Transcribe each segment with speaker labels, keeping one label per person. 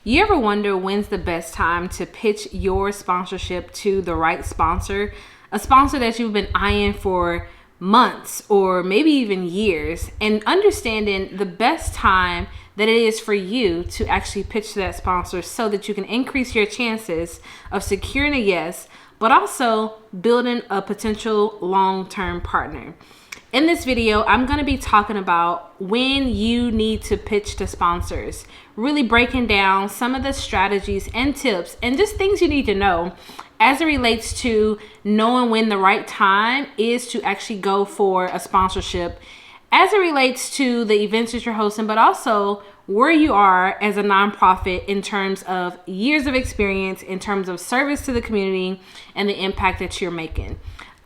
Speaker 1: You ever wonder when's the best time to pitch your sponsorship to the right sponsor? A sponsor that you've been eyeing for months or maybe even years, and understanding the best time that it is for you to actually pitch to that sponsor so that you can increase your chances of securing a yes, but also building a potential long-term partner. In this video, I'm going to be talking about when you need to pitch to sponsors, really breaking down some of the strategies and tips and just things you need to know as it relates to knowing when the right time is to actually go for a sponsorship, as it relates to the events that you're hosting, but also where you are as a nonprofit in terms of years of experience, in terms of service to the community, and the impact that you're making.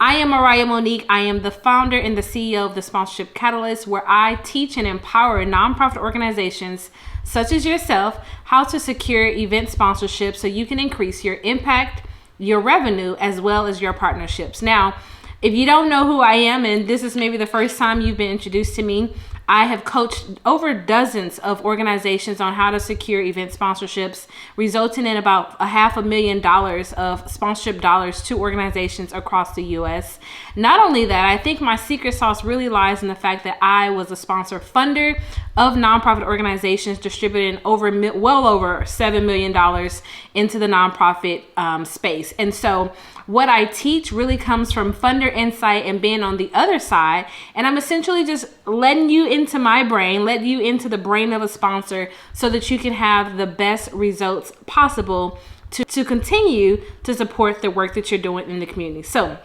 Speaker 1: I am Mariah Monique. I am the founder and the CEO of the Sponsorship Catalyst, where I teach and empower nonprofit organizations such as yourself how to secure event sponsorships so you can increase your impact, your revenue, as well as your partnerships. Now, if you don't know who I am, and this is maybe the first time you've been introduced to me, I have coached over dozens of organizations on how to secure event sponsorships, resulting in about $500,000 of sponsorship dollars to organizations across the U.S. Not only that, I think my secret sauce really lies in the fact that I was a sponsor funder of nonprofit organizations, distributing well over $7 million into the nonprofit space. And so what I teach really comes from funder insight and being on the other side. And I'm essentially just letting you into my brain, let you into the brain of a sponsor so that you can have the best results possible to continue to support the work that you're doing in the community. So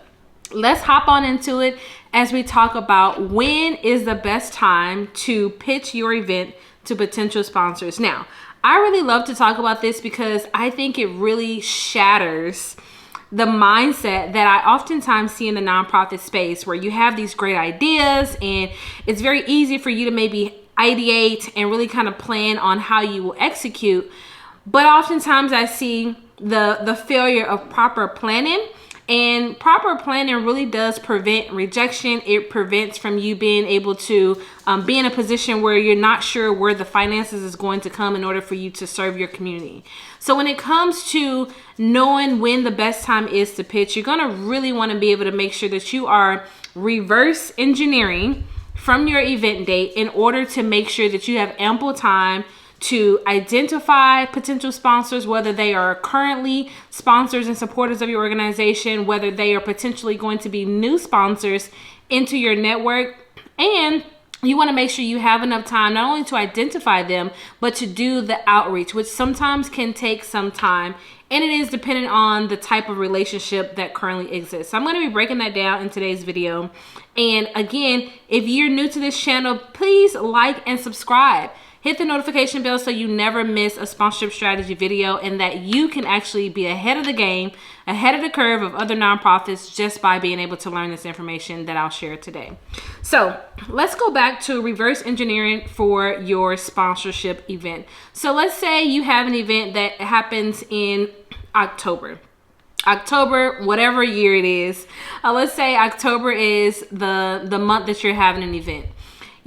Speaker 1: let's hop on into it as we talk about when is the best time to pitch your event to potential sponsors. Now, I really love to talk about this because I think it really shatters the mindset that I oftentimes see in the nonprofit space, where you have these great ideas and it's very easy for you to maybe ideate and really kind of plan on how you will execute. But oftentimes I see the failure of proper planning. And proper planning really does prevent rejection. It prevents from you being able to be in a position where you're not sure where the finances is going to come in order for you to serve your community. So when it comes to knowing when the best time is to pitch, you're going to really want to be able to make sure that you are reverse engineering from your event date in order to make sure that you have ample time to identify potential sponsors, whether they are currently sponsors and supporters of your organization, whether they are potentially going to be new sponsors into your network. And you want to make sure you have enough time not only to identify them, but to do the outreach, which sometimes can take some time. And it is dependent on the type of relationship that currently exists. So I'm going to be breaking that down in today's video. And again, if you're new to this channel, please like and subscribe. Hit the notification bell so you never miss a sponsorship strategy video, and that you can actually be ahead of the game, ahead of the curve of other nonprofits, just by being able to learn this information that I'll share today. So let's go back to reverse engineering for your sponsorship event. So let's say you have an event that happens in October, whatever year it is. Let's say October is the month that you're having an event.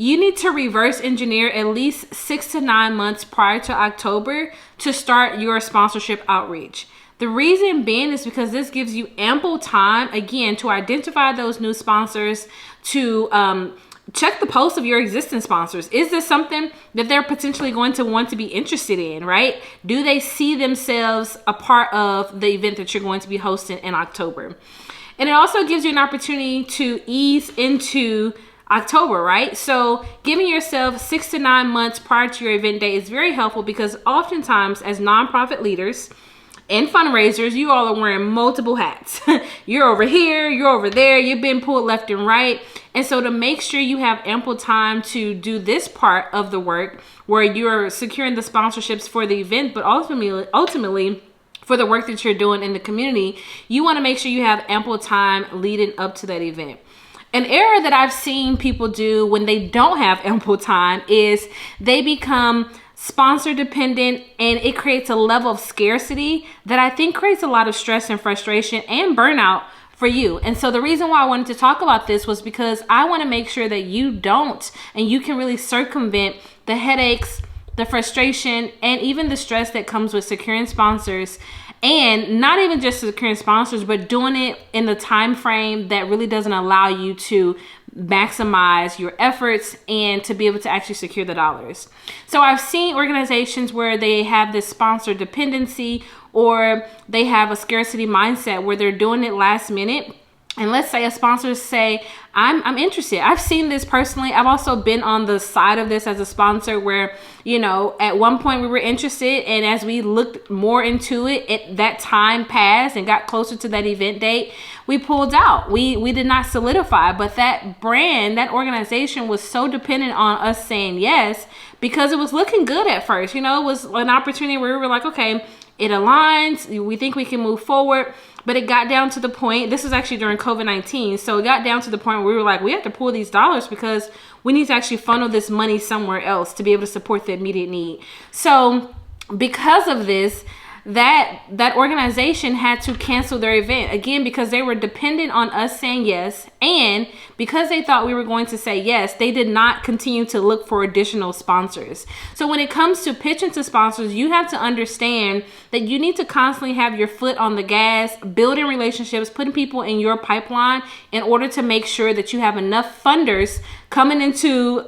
Speaker 1: You need to reverse engineer at least 6 to 9 months prior to October to start your sponsorship outreach. The reason being is because this gives you ample time, again, to identify those new sponsors, to check the pulse of your existing sponsors. Is this something that they're potentially going to want to be interested in, right? Do they see themselves a part of the event that you're going to be hosting in October? And it also gives you an opportunity to ease into October, right? So giving yourself 6 to 9 months prior to your event date is very helpful, because oftentimes as nonprofit leaders and fundraisers, you all are wearing multiple hats. You're over here, you're over there, you've been pulled left and right. And so to make sure you have ample time to do this part of the work, where you're securing the sponsorships for the event, but ultimately for the work that you're doing in the community, you want to make sure you have ample time leading up to that event. An error that I've seen people do when they don't have ample time is they become sponsor dependent, and it creates a level of scarcity that I think creates a lot of stress and frustration and burnout for you. And so the reason why I wanted to talk about this was because I want to make sure that you don't, and you can really circumvent the headaches, the frustration, and even the stress that comes with securing sponsors. And not even just securing sponsors, but doing it in the time frame that really doesn't allow you to maximize your efforts and to be able to actually secure the dollars. So I've seen organizations where they have this sponsor dependency, or they have a scarcity mindset where they're doing it last minute. And let's say a sponsor say, I'm interested. I've seen this personally. I've also been on the side of this as a sponsor where, at one point we were interested, and as we looked more into it, that time passed and got closer to that event date, we pulled out. We did not solidify, but that brand, that organization was so dependent on us saying yes, because it was looking good at first. It was an opportunity where we were like, okay, it aligns. We think we can move forward. But it got down to the point, this was actually during COVID-19. So it got down to the point where we were like, we have to pull these dollars because we need to actually funnel this money somewhere else to be able to support the immediate need. So because of this, that organization had to cancel their event, again, because they were dependent on us saying yes. And because they thought we were going to say yes, they did not continue to look for additional sponsors. So when it comes to pitching to sponsors, you have to understand that you need to constantly have your foot on the gas, building relationships, putting people in your pipeline in order to make sure that you have enough funders coming into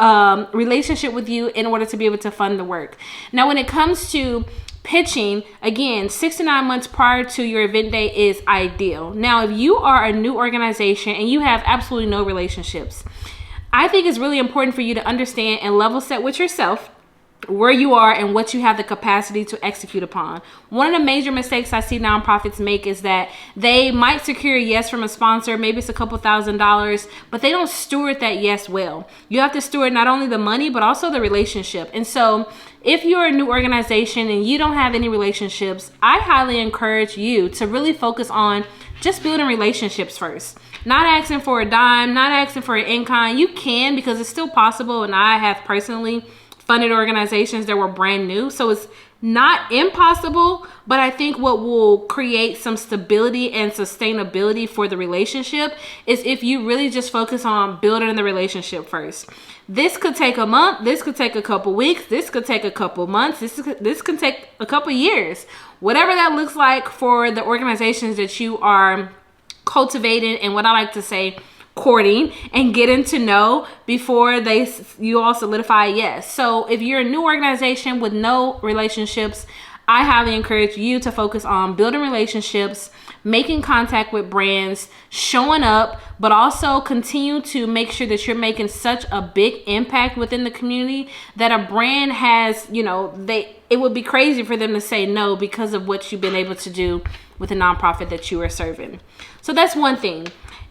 Speaker 1: relationship with you in order to be able to fund the work. Now, when it comes to pitching, again, 6 to 9 months prior to your event date is ideal. Now, if you are a new organization and you have absolutely no relationships, I think it's really important for you to understand and level set with yourself where you are and what you have the capacity to execute upon. One of the major mistakes I see nonprofits make is that they might secure a yes from a sponsor, maybe it's a couple $1,000s, but they don't steward that yes well. You have to steward not only the money, but also the relationship. And so if you're a new organization and you don't have any relationships, I highly encourage you to really focus on just building relationships first. Not asking for a dime, not asking for an in-kind. You can, because it's still possible, and I have personally funded organizations that were brand new. So it's not impossible, but I think what will create some stability and sustainability for the relationship is if you really just focus on building the relationship first. This could take a month, this could take a couple weeks, this could take a couple months, this could take a couple years. Whatever that looks like for the organizations that you are cultivating, and what I like to say, courting and getting to know before you all solidify yes. So if you're a new organization with no relationships, I highly encourage you to focus on building relationships, making contact with brands, showing up, but also continue to make sure that you're making such a big impact within the community that a brand has, it would be crazy for them to say no because of what you've been able to do with a nonprofit that you are serving. So that's one thing.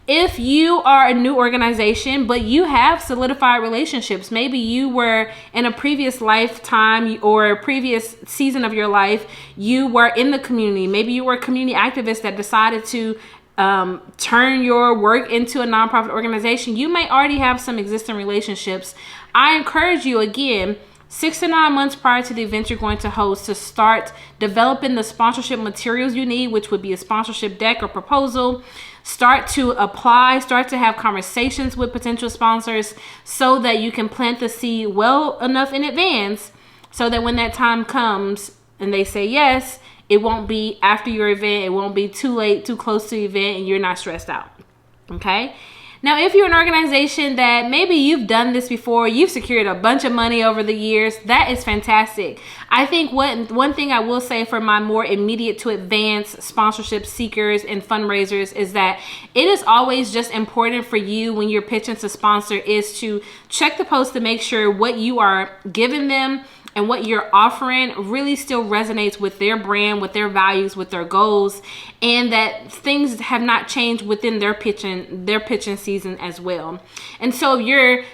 Speaker 1: If you are a new organization, but you have solidified relationships, maybe you were in a previous lifetime or a previous season of your life, you were in the community. Maybe you were a community activist that decided to turn your work into a nonprofit organization. You may already have some existing relationships. I encourage you, again, 6 to 9 months prior to the event you're going to host, to start developing the sponsorship materials you need, which would be a sponsorship deck or proposal. Start to apply, start to have conversations with potential sponsors so that you can plant the seed well enough in advance so that when that time comes and they say yes, it won't be after your event, it won't be too late, too close to the event, and you're not stressed out. Okay? Now, if you're an organization that maybe you've done this before, you've secured a bunch of money over the years, that is fantastic. I think one thing I will say for my more immediate to advanced sponsorship seekers and fundraisers is that it is always just important for you when you're pitching to sponsor is to check the post to make sure what you are giving them and what you're offering really still resonates with their brand, with their values, with their goals, and that things have not changed within their pitching season as well. And so you're,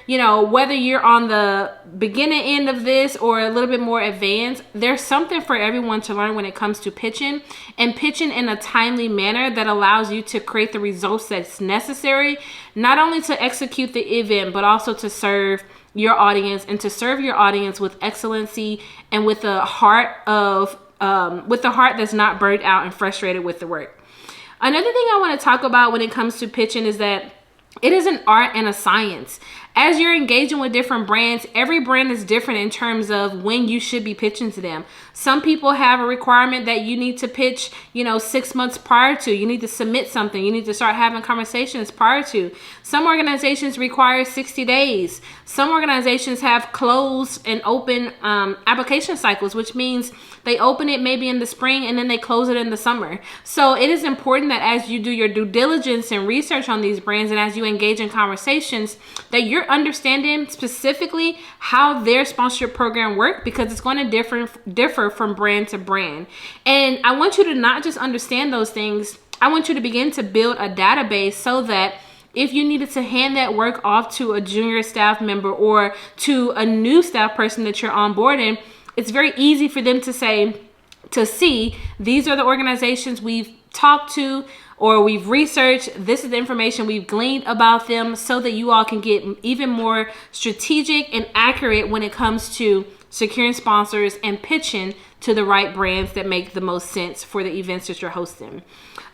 Speaker 1: whether you're on the beginning end of this or a little bit more advanced, there's something for everyone to learn when it comes to pitching, and pitching in a timely manner that allows you to create the results that's necessary, not only to execute the event, but also to serve your audience, and to serve your audience with excellency and with a heart that's not burnt out and frustrated with the work. Another thing I want to talk about when it comes to pitching is that it is an art and a science. As you're engaging with different brands, every brand is different in terms of when you should be pitching to them. Some people have a requirement that you need to pitch, 6 months prior to. You need to submit something. You need to start having conversations prior to. Some organizations require 60 days. Some organizations have closed and open application cycles, which means they open it maybe in the spring and then they close it in the summer. So it is important that as you do your due diligence and research on these brands, and as you engage in conversations, that you're understanding specifically how their sponsorship program works, because it's going to differ from brand to brand. And I want you to not just understand those things. I want you to begin to build a database so that if you needed to hand that work off to a junior staff member or to a new staff person that you're onboarding, it's very easy for them to see, these are the organizations we've talked to or we've researched. This is the information we've gleaned about them, so that you all can get even more strategic and accurate when it comes to securing sponsors and pitching to the right brands that make the most sense for the events that you're hosting.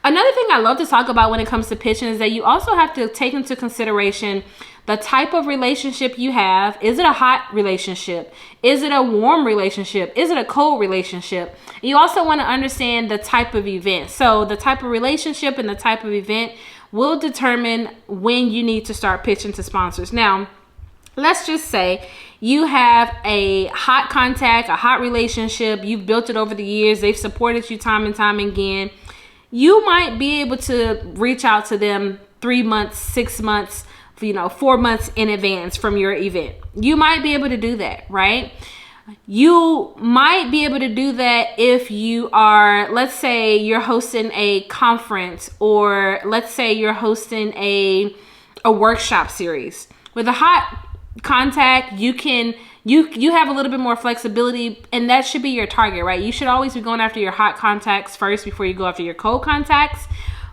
Speaker 1: Another thing I love to talk about when it comes to pitching is that you also have to take into consideration the type of relationship you have. Is it a hot relationship? Is it a warm relationship? Is it a cold relationship? You also want to understand the type of event. So the type of relationship and the type of event will determine when you need to start pitching to sponsors. Now, let's just say you have a hot contact, a hot relationship. You've built it over the years. They've supported you time and time again. You might be able to reach out to them 3 months, 6 months, 4 months in advance from your event. You might be able to do that, right? You might be able to do that if you are, let's say you're hosting a conference, or let's say you're hosting a workshop series. With a hot contact, you have a little bit more flexibility, and that should be your target, right? You should always be going after your hot contacts first before you go after your cold contacts.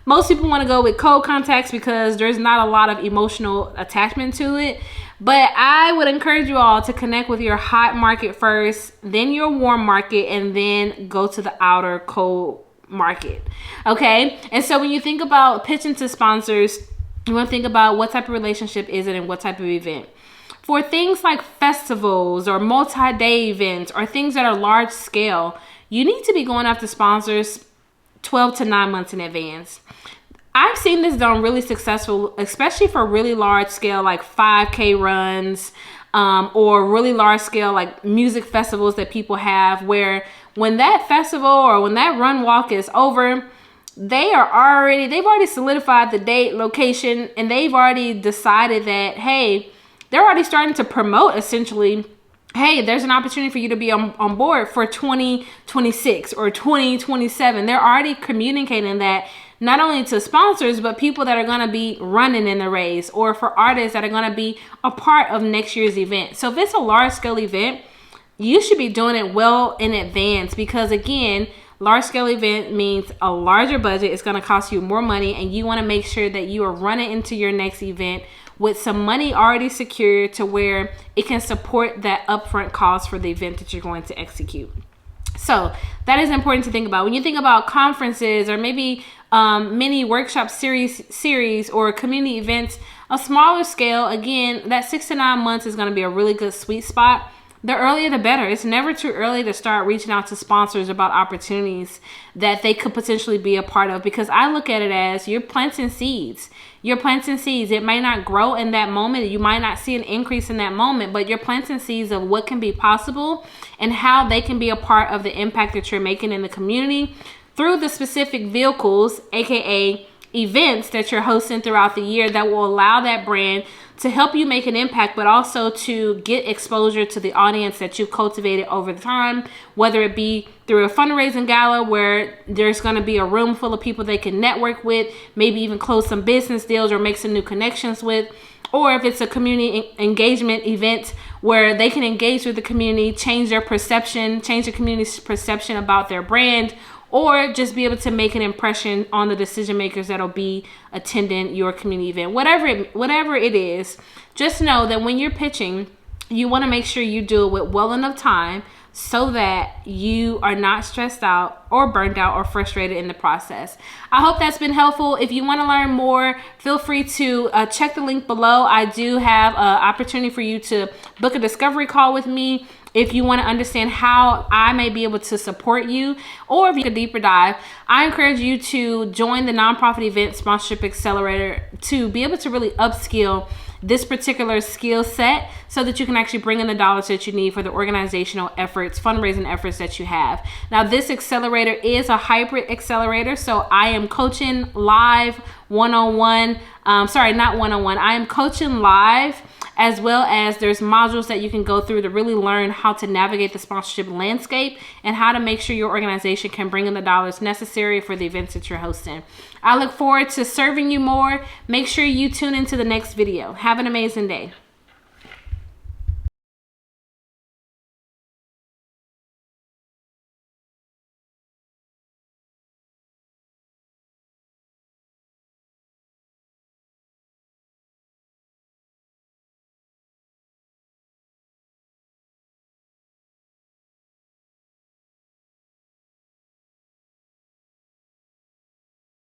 Speaker 1: Most people want to go with cold contacts because there's not a lot of emotional attachment to it. But I would encourage you all to connect with your hot market first, then your warm market, and then go to the outer cold market. Okay? And so when you think about pitching to sponsors, you want to think about what type of relationship is it and what type of event. For things like festivals or multi-day events or things that are large scale, you need to be going after sponsors 12 to 9 months in advance. I've seen this done really successful, especially for really large scale, like 5K runs, or really large scale, like music festivals that people have, where when that festival or when that run walk is over, they've already solidified the date, location, and they've already decided that, hey, they're already starting to promote essentially, hey, there's an opportunity for you to be on board for 2026 or 2027. They're already communicating that not only to sponsors, but people that are going to be running in the race, or for artists that are going to be a part of next year's event. So if it's a large scale event, you should be doing it well in advance, because again, large scale event means a larger budget. It's going to cost you more money, and you want to make sure that you are running into your next event with some money already secured to where it can support that upfront cost for the event that you're going to execute. So that is important to think about. When you think about conferences or maybe mini workshop series or community events, a smaller scale, again, that 6 to 9 months is going to be a really good sweet spot. The earlier the better. It's never too early to start reaching out to sponsors about opportunities that they could potentially be a part of, because I look at it as you're planting seeds. You're planting seeds. It may not grow in that moment. You might not see an increase in that moment, but you're planting seeds of what can be possible and how they can be a part of the impact that you're making in the community through the specific vehicles, aka events that you're hosting throughout the year, that will allow that brand to help you make an impact, but also to get exposure to the audience that you've cultivated over the time, whether it be through a fundraising gala where there's going to be a room full of people they can network with, maybe even close some business deals or make some new connections with, or if it's a community engagement event where they can engage with the community, change their perception, change the community's perception about their brand, or just be able to make an impression on the decision makers that'll be attending your community event. Whatever it is, just know that when you're pitching, you want to make sure you do it with well enough time so that you are not stressed out or burned out or frustrated in the process. I hope that's been helpful. If you want to learn more, feel free to check the link below. I do have an opportunity for you to book a discovery call with me if you want to understand how I may be able to support you, or if you need a deeper dive. I encourage you to join the Nonprofit Event Sponsorship Accelerator to be able to really upskill this particular skill set so that you can actually bring in the dollars that you need for the organizational efforts, fundraising efforts that you have. Now, this accelerator is a hybrid accelerator, so I am coaching live one-on-one. Not one-on-one. I am coaching live, as well as there's modules that you can go through to really learn how to navigate the sponsorship landscape and how to make sure your organization can bring in the dollars necessary for the events that you're hosting. I look forward to serving you more. Make sure you tune into the next video. Have an amazing day.